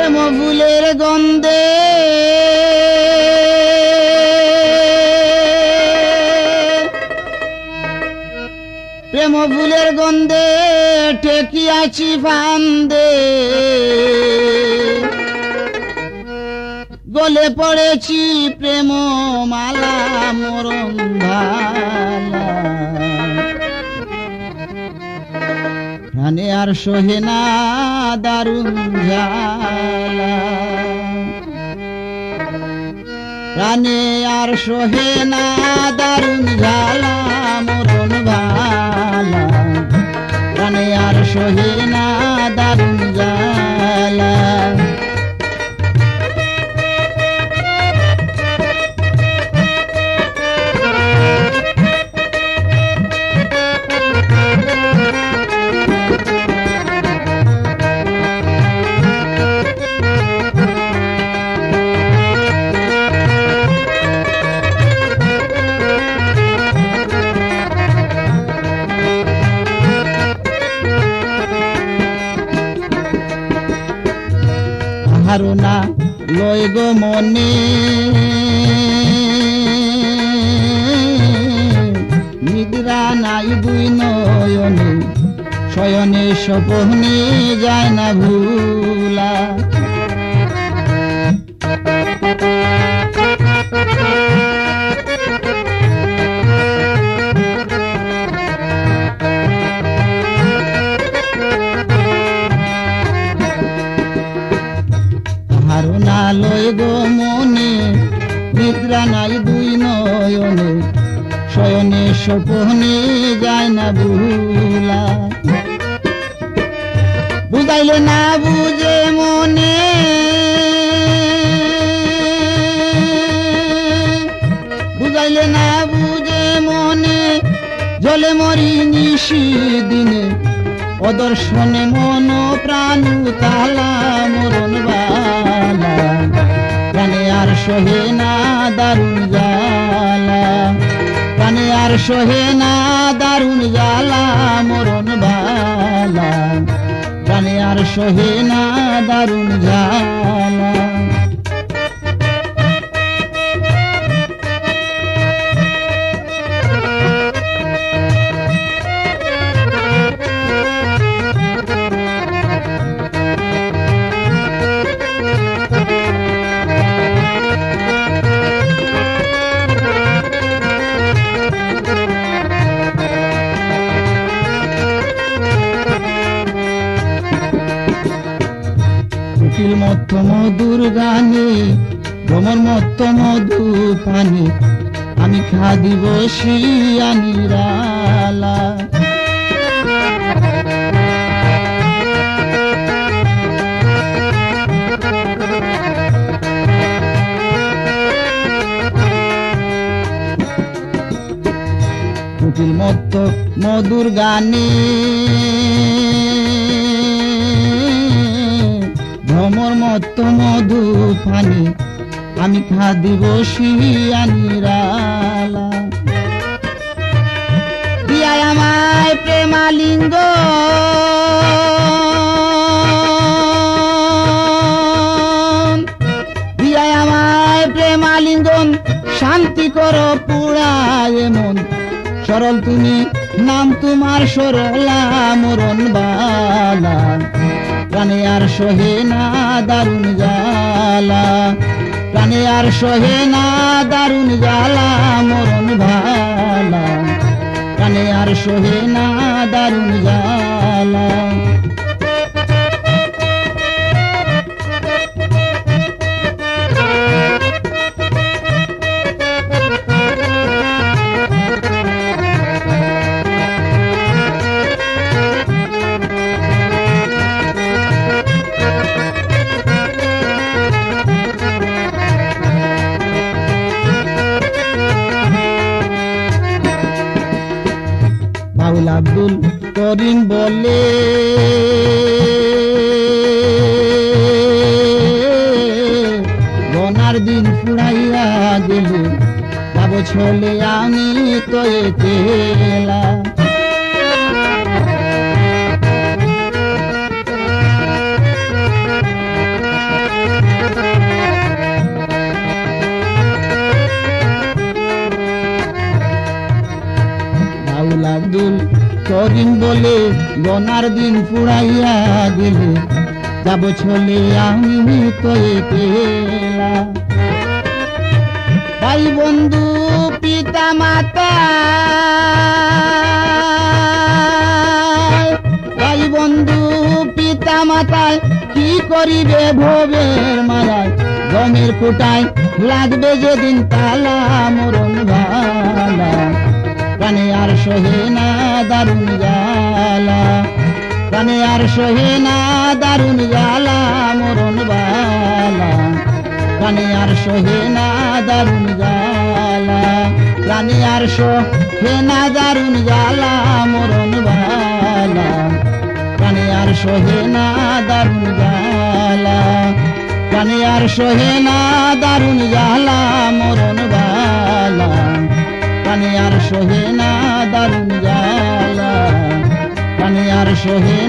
প্রেম ফুলের গন্ধে প্রেম ফুলের গন্ধে ঠেকিয়াছি ফান্দে গলে পড়েছি প্রেম মালা মরণ ভালা প্রাণে আর সহে না দারুণ জ্বালা প্রাণে আর সহে না দারুণ জ্বালা মরণ ভালা প্রাণে আর সহে না দারুণ জ্বালা ধারণা লয় গো মনে নিদ্রা নাই দুই নয়নে শয়নে স্বপ্নে যায় না ভুলা ধারণা লয় গো মনে নিদ্রা নাই দুই নয়নে শয়নে স্বপ্নে যায় না ভুলা বুঝাইলে না বুঝে মনে বুঝাইলে না বুঝে মনে জলে মরি নিশি দিনে অদর্শনে মন প্রাণ তালা মরণ বালা প্রাণে আর সহে না দারুণ জ্বালা প্রাণে আর সহে না দারুণ জ্বালা মরণ বালা প্রাণে আর সহে না দারুণ জ্বালা কুটিল মত মধুর গানে ভ্রমর মত মধু পানি আমি খাদি বসি আনিরালা কুটিল মত মধুর গানে ভ্রমর মত মধু পানি আমি খাদি বসি আনিরালা দিয়া আমায় প্রেমালিঙ্গ দিয়া আমায় প্রেমালিঙ্গন শান্তি করো পুরায় মন সরল তুমি নাম তোমার সরলা মরণ বালা প্রাণে আর সহে না দারুণ জ্বালা প্রাণে আর সহে না দারুণ জ্বালা মরণ ভালা প্রাণে আর সহে না দারুণ জ্বালা বাউল আব্দুল করিম বলে গনার দিন ফুরাইয়া দিলে যাব ছলে আমি তো একেলা করিম বলে গনার দিন পুরাইয়া দিলে যাব চলে আমি তো একলা। ভাই বন্ধু পিতা মাতা, ভাই বন্ধু পিতা মাতায় কি করিবে ভবের মায়ায়, গমের কোটায় লাগবে যেদিন তালা মরণ ভালা, প্রাণে আর সহে না দারুণ জ্বালা, প্রাণে আর সহে না দারুণ জ্বালা মরণ বালা, প্রাণে আর সহে না দারুণ জ্বালা, প্রাণে আর সহে না দারুণ জ্বালা মরণ বালা, প্রাণে আর সহে না দারুণ জ্বালা, প্রাণে আর সহে না দারুণ জ্বালা মরণ বালা, প্রাণে আর সহে না দারুণ জ্বালা, প্রাণে আর সহে